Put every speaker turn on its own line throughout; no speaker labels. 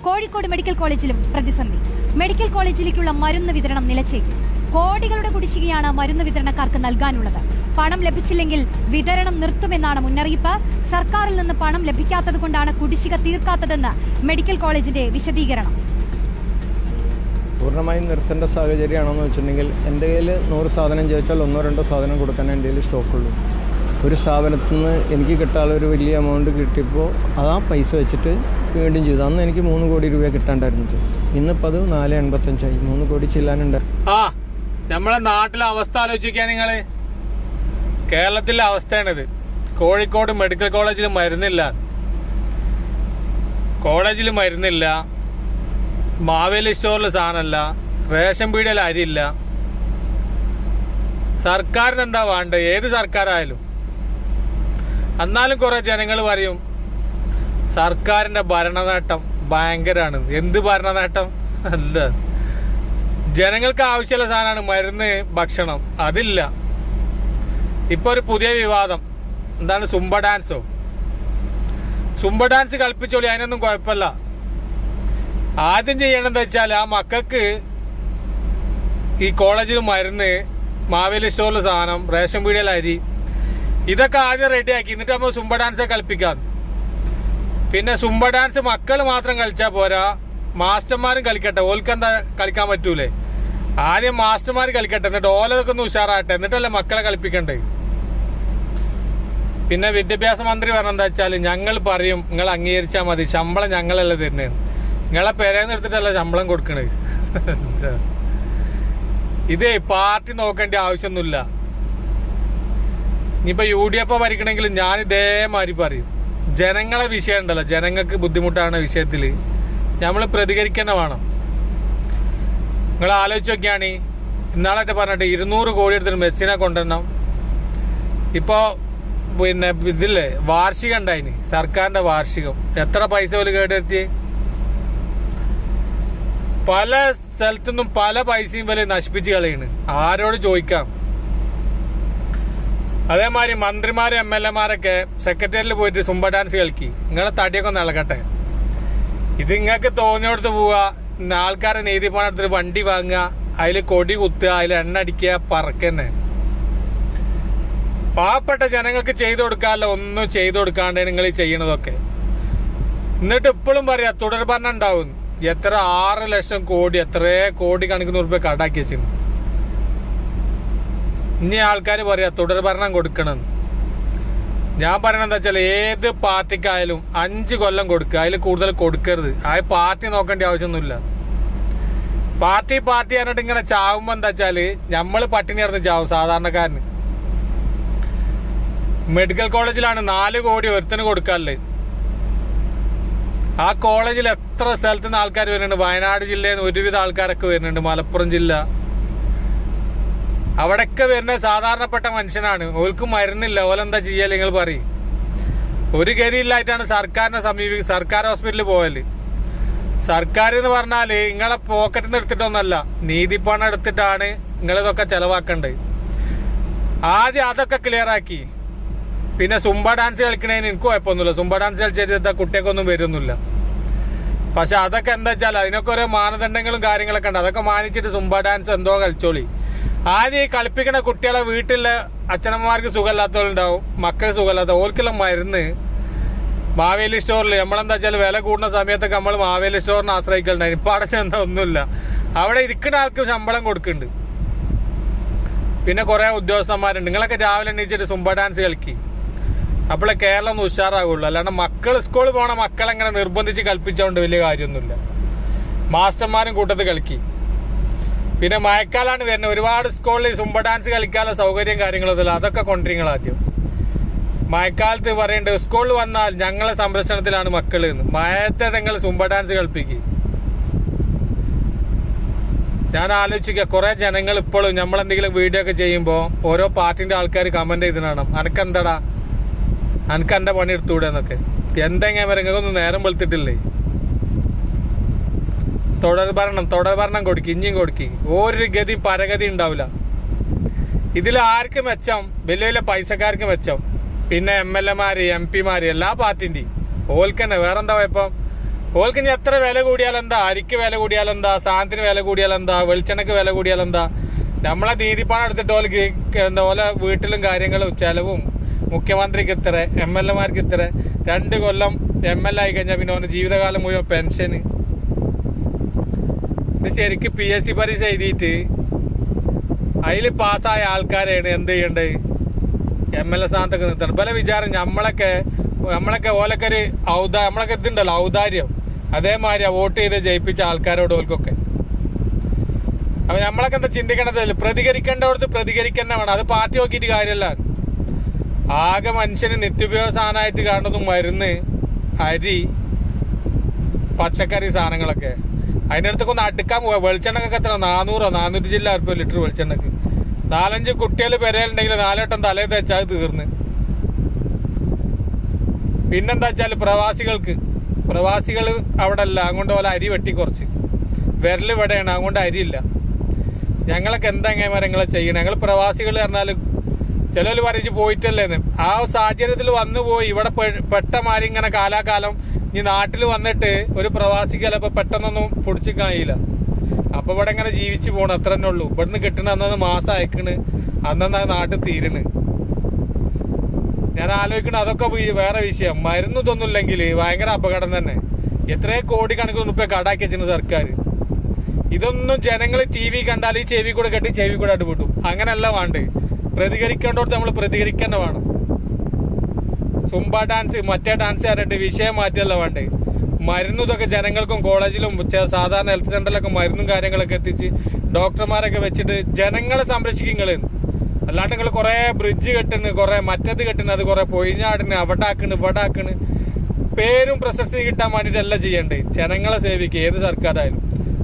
Kozhikode medical കോളേജിലും പ്രതിസന്ധി. Medical കോളേജിലേക്കുള്ള മരുന്ന് വിതരണം നിലച്ചേക്കും. കോടികളുടെ കുടിശ്ശികയാണ് മരുന്ന് വിതരണക്കാർക്ക് നൽകാനുള്ളത്. പണം ലഭിച്ചില്ലെങ്കിൽ വിതരണം നിർത്തുമെന്നാണ് മുന്നറിയിപ്പ്. സർക്കാരിൽ നിന്ന് പണം ലഭിക്കാത്തത് കൊണ്ടാണ് കുടിശ്ശിക തീർക്കാത്തതെന്ന് മെഡിക്കൽ കോളേജിന്റെ വിശദീകരണം.
പൂർണ്ണമായും നിർത്തേണ്ട സാഹചര്യമാണെന്ന് വെച്ചിട്ടുണ്ടെങ്കിൽ എൻ്റെ കയ്യിൽ 100 സാധനം ചോദിച്ചാൽ 1-2 സാധനം കൊടുക്കാൻ എൻ്റെ കയ്യിൽ സ്റ്റോക്കുള്ളൂ. ഒരു സ്ഥാപനത്തിൽ നിന്ന് എനിക്ക് കിട്ടാനുള്ള ഒരു വലിയ എമൗണ്ട് കിട്ടിയപ്പോൾ ആ പൈസ വെച്ചിട്ട് വീണ്ടും ചെയ്തു. അന്ന് എനിക്ക് 3 കോടി രൂപ കിട്ടാണ്ടായിരുന്നത്. ഇന്നിപ്പോൾ അത് 4.85 3 കോടി ചെല്ലാനുണ്ട്.
നമ്മളെ നാട്ടിലെ അവസ്ഥ ആലോചിക്കാൻ നിങ്ങൾ. കേരളത്തിലെ അവസ്ഥയാണിത്. കോഴിക്കോട് മെഡിക്കൽ കോളേജിൽ മരുന്നില്ല, മാവേലി സ്റ്റോറിൽ സാധനമല്ല, റേഷൻ പീടികയിൽ അരിയില്ല. സർക്കാരിന് എന്താ വേണ്ടത്? ഏത് സർക്കാരായാലും. എന്നാലും കുറെ ജനങ്ങൾ പറയും സർക്കാരിന്റെ ഭരണനേട്ടം ഭയങ്കരമാണ്. എന്ത് ഭരണനേട്ടം? അല്ല, ജനങ്ങൾക്ക് ആവശ്യമുള്ള സാധനമാണ് മരുന്ന്, ഭക്ഷണം. അതില്ല. ഇപ്പൊ ഒരു പുതിയ വിവാദം എന്താണ്? സുംബ ഡാൻസോ? സുംബ ഡാൻസ് കളിപ്പിച്ചോളി, അതിനൊന്നും കുഴപ്പമില്ല. ആദ്യം ചെയ്യണമെന്ന് വെച്ചാൽ ആ മക്കൾക്ക് ഈ കോളേജിൽ മരുന്ന്, മാവേലി സ്റ്റോറിൽ സാധനം, റേഷൻ പീടികയിൽ അരി, ഇതൊക്കെ ആദ്യം റെഡിയാക്കി എന്നിട്ട് നമ്മൾ സുംബ ഡാൻസ് കളിപ്പിക്കാം. പിന്നെ സുംബ ഡാൻസ് മക്കൾ മാത്രം കളിച്ചാൽ പോരാ, മാസ്റ്റർമാരും കളിക്കട്ടെ. ഓൽക്കെന്താ കളിക്കാൻ പറ്റൂലേ? ആദ്യം മാസ്റ്റർമാർ കളിക്കട്ടെ, എന്നിട്ട് ഓലതൊക്കെ ഒന്ന് ഉഷാറാട്ടെ, എന്നിട്ടല്ലേ മക്കളെ കളിപ്പിക്കണ്ടേ. പിന്നെ വിദ്യാഭ്യാസ മന്ത്രി പറഞ്ഞെന്താ വെച്ചാൽ ഞങ്ങൾ പറയും, നിങ്ങൾ അംഗീകരിച്ചാൽ മതി, ശമ്പളം ഞങ്ങളല്ല തരുന്നത്, നിങ്ങളെ പേരേന്ന് എടുത്തിട്ടല്ല ശമ്പളം കൊടുക്കണേ. ഇതേ പാർട്ടി നോക്കേണ്ട ആവശ്യമൊന്നുമില്ല. ഇനിയിപ്പോ UDF ഭരിക്കണമെങ്കിൽ ഞാൻ ഇതേമാതിരി പറയും. ജനങ്ങളെ വിഷയം ഉണ്ടല്ലോ, ജനങ്ങൾക്ക് ബുദ്ധിമുട്ടാണ് വിഷയത്തിൽ നമ്മൾ പ്രതികരിക്കുന്ന വേണം. നിങ്ങൾ ആലോചിച്ച് നോക്കിയാണ്, ഇന്നാളായിട്ട് പറഞ്ഞിട്ട് 200 കോടി എടുത്തിട്ട് മെസ്സിനെ കൊണ്ടുവരണം. ഇപ്പോ പിന്നെ ഇതില്ലേ വാർഷികം ഉണ്ടായിന്, സർക്കാരിന്റെ വാർഷികം. എത്ര പൈസ പോലും കേടെത്തിയേ? പല സ്ഥലത്തുനിന്നും പല പൈസയും വില നശിപ്പിച്ച് കളയാണ്. ആരോട് ചോദിക്കാം? അതേമാതിരി മന്ത്രിമാരും MLA-മാരൊക്കെ സെക്രട്ടേറിയറ്റിൽ പോയിട്ട് സുംബ ഡാൻസ് കളിക്കി. നിങ്ങളെ തടിയൊക്കെ ഒന്ന് ഇളകട്ടെ. ഇത് നിങ്ങൾക്ക് തോന്നിയോടത്ത് പോവുക, ആൾക്കാരെ നീതി പണം എടുത്തിട്ട് വണ്ടി വാങ്ങുക, അതിൽ കൊടി കുത്തുക, അതിൽ എണ്ണ അടിക്കുക, പറക്കന്നെ. പാവപ്പെട്ട ജനങ്ങൾക്ക് ചെയ്തു കൊടുക്കാമല്ലോ, ഒന്നും ചെയ്തു കൊടുക്കാണ്ട് നിങ്ങൾ ഈ ചെയ്യണതൊക്കെ. എന്നിട്ട് ഇപ്പോഴും പറയാ തുടർ ഭരണം ഉണ്ടാവും. എത്ര 6 ലക്ഷം കോടി, എത്രയോ കോടി കണക്കിന് രൂപ കടാക്കി വെച്ചിരുന്നു. ഇനി ആൾക്കാർ പറയാ തുടർ ഭരണം കൊടുക്കണം. ഞാൻ പറയണെന്താ വെച്ചാൽ ഏത് പാർട്ടിക്കായാലും 5 കൊല്ലം കൊടുക്കുക, അതിൽ കൂടുതൽ കൊടുക്കരുത്. ആ പാർട്ടി നോക്കേണ്ട ആവശ്യമൊന്നുമില്ല. പാർട്ടി പറഞ്ഞിട്ട് ഇങ്ങനെ ചാവുമ്പോ എന്താ വെച്ചാല് നമ്മൾ പട്ടിണി കിടന്ന് ചാവും സാധാരണക്കാരന്. മെഡിക്കൽ കോളേജിലാണ് 4 കോടി ഒരുത്തിന് കൊടുക്കാല്ലേ. ആ കോളേജിൽ എത്ര സ്ഥലത്ത് നിന്ന് ആൾക്കാർ വരുന്നുണ്ട്. വയനാട് ജില്ലയിൽ നിന്ന് ഒരുവിധ ആൾക്കാരൊക്കെ വരുന്നുണ്ട്, മലപ്പുറം ജില്ല, അവിടെയൊക്കെ വരുന്ന സാധാരണപ്പെട്ട മനുഷ്യനാണ്. ഓൽക്ക് മരുന്നില്ല, ഓലെന്താ ചെയ്യല്? നിങ്ങൾ പറയും. ഒരു ഗതിയില്ലായിട്ടാണ് സർക്കാരിനെ സമീപിക്കുക, സർക്കാർ ഹോസ്പിറ്റലിൽ പോയല്. സർക്കാർ എന്ന് പറഞ്ഞാല് നിങ്ങളെ പോക്കറ്റിൽ നിന്ന് എടുത്തിട്ടൊന്നല്ല, നീതിപ്പണം എടുത്തിട്ടാണ് നിങ്ങളിതൊക്കെ ചെലവാക്കേണ്ടത്. ആദ്യം അതൊക്കെ ക്ലിയർ ആക്കി. പിന്നെ സുംബ ഡാൻസ് കളിക്കണതിന് എനിക്ക് കുഴപ്പമൊന്നുമില്ല. സുംബ ഡാൻസ് കളിച്ചിട്ട് കുട്ടിയൊക്കെ വരുന്നില്ല. പക്ഷെ അതൊക്കെ എന്താ വെച്ചാൽ അതിനൊക്കെ ഓരോ മാനദണ്ഡങ്ങളും കാര്യങ്ങളൊക്കെ ഉണ്ട്. അതൊക്കെ മാനിച്ചിട്ട് സുംബ ഡാൻസ് എന്തോ കളിച്ചോളി. ആദ്യം ഈ കളിപ്പിക്കുന്ന കുട്ടികളെ വീട്ടിലെ അച്ഛനമ്മമാർക്ക് സുഖമില്ലാത്തവരുണ്ടാവും, മക്കൾക്ക് സുഖമില്ലാത്ത ഓർക്കുള്ള മരുന്ന് മാവേലി സ്റ്റോറിൽ നമ്മളെന്താ വെച്ചാൽ വില കൂടുന്ന സമയത്തൊക്കെ നമ്മൾ മാവേലി സ്റ്റോറിനെ ആശ്രയിക്കലുണ്ടായി. ഇപ്പൊ അവിടെ ചെന്താ ഒന്നുമില്ല. അവിടെ ഇരിക്കുന്ന ആൾക്ക് ശമ്പളം കൊടുക്കുന്നുണ്ട്. പിന്നെ കുറെ ഉദ്യോഗസ്ഥന്മാരുണ്ട്. നിങ്ങളൊക്കെ രാവിലെ എണീച്ചിട്ട് സുംബ ഡാൻസ് കളിക്കി, അപ്പോഴേ കേരളം ഒന്ന് ഉഷാറാകുള്ളൂ. അല്ലാണ്ട് മക്കൾ സ്കൂളിൽ പോണ മക്കളെങ്ങനെ നിർബന്ധിച്ച് കളിപ്പിച്ചോണ്ട് വലിയ കാര്യമൊന്നുമില്ല. മാസ്റ്റർമാരും കൂട്ടത്തിൽ കളിക്കി. പിന്നെ മഴക്കാലാണ് വരുന്നത്. ഒരുപാട് സ്കൂളിൽ സുംബ ഡാൻസ് കളിക്കാനുള്ള സൗകര്യം കാര്യങ്ങളൊന്നുമില്ല. അതൊക്കെ കൊണ്ടുവരിങ്ങൾ ആദ്യം. മഴക്കാലത്ത് പറയേണ്ടത് സ്കൂളിൽ വന്നാൽ ഞങ്ങളെ സംരക്ഷണത്തിലാണ് മക്കൾ എന്ന്. മഴത്തെ നിങ്ങൾ സുംബ ഡാൻസ് കളിപ്പിക്കുക. ഞാൻ ആലോചിക്കുക, കുറെ ജനങ്ങൾ ഇപ്പോഴും നമ്മളെന്തെങ്കിലും വീഡിയോ ഒക്കെ ചെയ്യുമ്പോൾ ഓരോ പാർട്ടിന്റെ ആൾക്കാർ കമന്റ് ചെയ്തിടണം, അനക്കെന്താടാ, അനക്ക് എന്റെ പണി എടുത്തുകൂടെ എന്നൊക്കെ. എന്തെങ്കിലും വരെങ്ങൊന്നും നേരം വെളുത്തിട്ടില്ലേ? തുടർ ഭരണം കൊടുക്കി, ഇനിയും കൊടുക്കി. ഒരു ഗതിയും പരഗതി ഉണ്ടാവില്ല. ഇതിൽ ആർക്ക് മെച്ചം? വലിയ വലിയ പൈസക്കാർക്ക് മെച്ചം. പിന്നെ MLA-മാര് MP-മാര് എല്ലാ പാർട്ടിന്റെയും ഓൽക്കന്നെ. വേറെന്താ കുഴപ്പം? ഓൾക്ക് ഇനി എത്ര വില കൂടിയാലെന്താ, അരിക്ക് വില കൂടിയാലെന്താ, സാധനത്തിന് വില കൂടിയാലെന്താ, വെളിച്ചെണ്ണക്ക് വില കൂടിയാലെന്താ, നമ്മളെ നീതിപ്പാണം എടുത്തിട്ട് ഓൾക്ക് എന്താ ഓലെ വീട്ടിലും കാര്യങ്ങളും ചെലവും, മുഖ്യമന്ത്രിക്ക് ഇത്ര, MLA-മാർക്ക് ഇത്ര, 2 കൊല്ലം MLA ആയി കഴിഞ്ഞാൽ പിന്നെ ഓൻ്റെ ജീവിതകാലം മുഴുവൻ പെൻഷന്. ഇത് ശരിക്കും PSC പരീക്ഷ എഴുതിയിട്ട് അതിൽ പാസ്സായ ആൾക്കാരെയാണ് എന്ത് ചെയ്യേണ്ടത്, MLA സ്ഥാനത്തൊക്കെ നിർത്തണം. പല വിചാരം നമ്മളൊക്കെ ഓലൊക്കെ ഒരു നമ്മളൊക്കെ ഇതുണ്ടല്ലോ ഔദാര്യം, അതേമാതിരി വോട്ട് ചെയ്ത് ജയിപ്പിച്ച ആൾക്കാരോട് ഓൽക്കൊക്കെ. അപ്പൊ നമ്മളൊക്കെ എന്താ ചിന്തിക്കണതല്ല, പ്രതികരിക്കേണ്ടവർക്ക് പ്രതികരിക്കന്നെ വേണം. അത് പാർട്ടി നോക്കിയിട്ട് കാര്യമല്ല. ആകെ മനുഷ്യന് നിത്യോപയോഗ സാധനമായിട്ട് കാണുന്നതും മരുന്ന്, അരി, പച്ചക്കറി സാധനങ്ങളൊക്കെ. അതിൻ്റെ അടുത്തൊക്കെ ഒന്ന് അടുക്കാൻ പോവാ. വെളിച്ചെണ്ണക്കൊക്കെ എത്ര 400-400 രൂപ ലിറ്റർ വെളിച്ചെണ്ണക്ക്. 4-5 കുട്ടികൾ പെരയിലുണ്ടെങ്കിൽ 4 വട്ടം തലയിൽ തേച്ചാൽ തീർന്ന്. പിന്നെന്താ വെച്ചാൽ പ്രവാസികൾ അവിടെ അല്ല, അതുകൊണ്ട് പോലെ അരി വെട്ടി കുറച്ച് വിരൽ ഇവിടെയാണ്, അതുകൊണ്ട് അരിയില്ല. ഞങ്ങളൊക്കെ എന്താ എങ്ങനെ ചെയ്യണം? ഞങ്ങൾ പ്രവാസികൾ പറഞ്ഞാൽ ചിലർ പറഞ്ഞ് പോയിട്ടല്ലേന്ന്. ആ സാഹചര്യത്തിൽ വന്നു പോയി ഇവിടെ പെട്ടമാരി ഇങ്ങനെ കാലാകാലം ഇനി നാട്ടിൽ വന്നിട്ട് ഒരു പ്രവാസിക്ക് ചിലപ്പോൾ പെട്ടെന്നൊന്നും പൊടിച്ചിക്കാൻ കഴിയില്ല. അപ്പോൾ ഇവിടെ ഇങ്ങനെ ജീവിച്ച് പോകണം, അത്ര തന്നെ ഉള്ളൂ. ഇവിടുന്ന് കിട്ടണ അന്നു മാസം അയക്കണ്, അന്നാ നാട്ടിൽ തീരണ്. ഞാൻ ആലോചിക്കണം, അതൊക്കെ വേറെ വിഷയം. മരുന്ന് ഇതൊന്നുമില്ലെങ്കിൽ ഭയങ്കര അപകടം തന്നെ. എത്രയോ കോടിക്കണക്കിന് ഉറുപ്പിക കടാക്കി വെച്ചിരുന്നു സർക്കാർ. ഇതൊന്നും ജനങ്ങൾ TV കണ്ടാൽ ഈ ചെവി കൂടെ കെട്ടി ചെവി കൂടെ അടുപിട്ടും. അങ്ങനെയല്ല വേണ്ടത്. പ്രതികരിക്കേണ്ടോടത്ത് നമ്മൾ പ്രതികരിക്കേണ്ട വേണം. സുംബ ഡാൻസ് മറ്റേ ഡാൻസ് പറഞ്ഞിട്ട് വിഷയം മാറ്റിയല്ല വേണ്ടേ. മരുന്നും ഇതൊക്കെ ജനങ്ങൾക്കും കോളേജിലും സാധാരണ ഹെൽത്ത് സെന്ററിലൊക്കെ മരുന്നും കാര്യങ്ങളൊക്കെ എത്തിച്ച് ഡോക്ടർമാരൊക്കെ വെച്ചിട്ട് ജനങ്ങളെ സംരക്ഷിക്കുക. അല്ലാണ്ട് നിങ്ങൾ കുറെ ബ്രിഡ്ജ് കെട്ടുന്നു, കുറെ മറ്റത് കെട്ടുന്നു, അത് കുറെ പൊയിഞ്ഞാടുന്നു, അവിടെ ആക്കണ് പേരും പ്രശസ്തി കിട്ടാൻ വേണ്ടിയിട്ടല്ല ചെയ്യണ്ടേ. ജനങ്ങളെ സേവിക്കുക ഏത് സർക്കാരായാലും.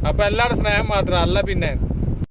അപ്പൊ എല്ലാവരുടെ സ്നേഹം മാത്രം അല്ല പിന്നെ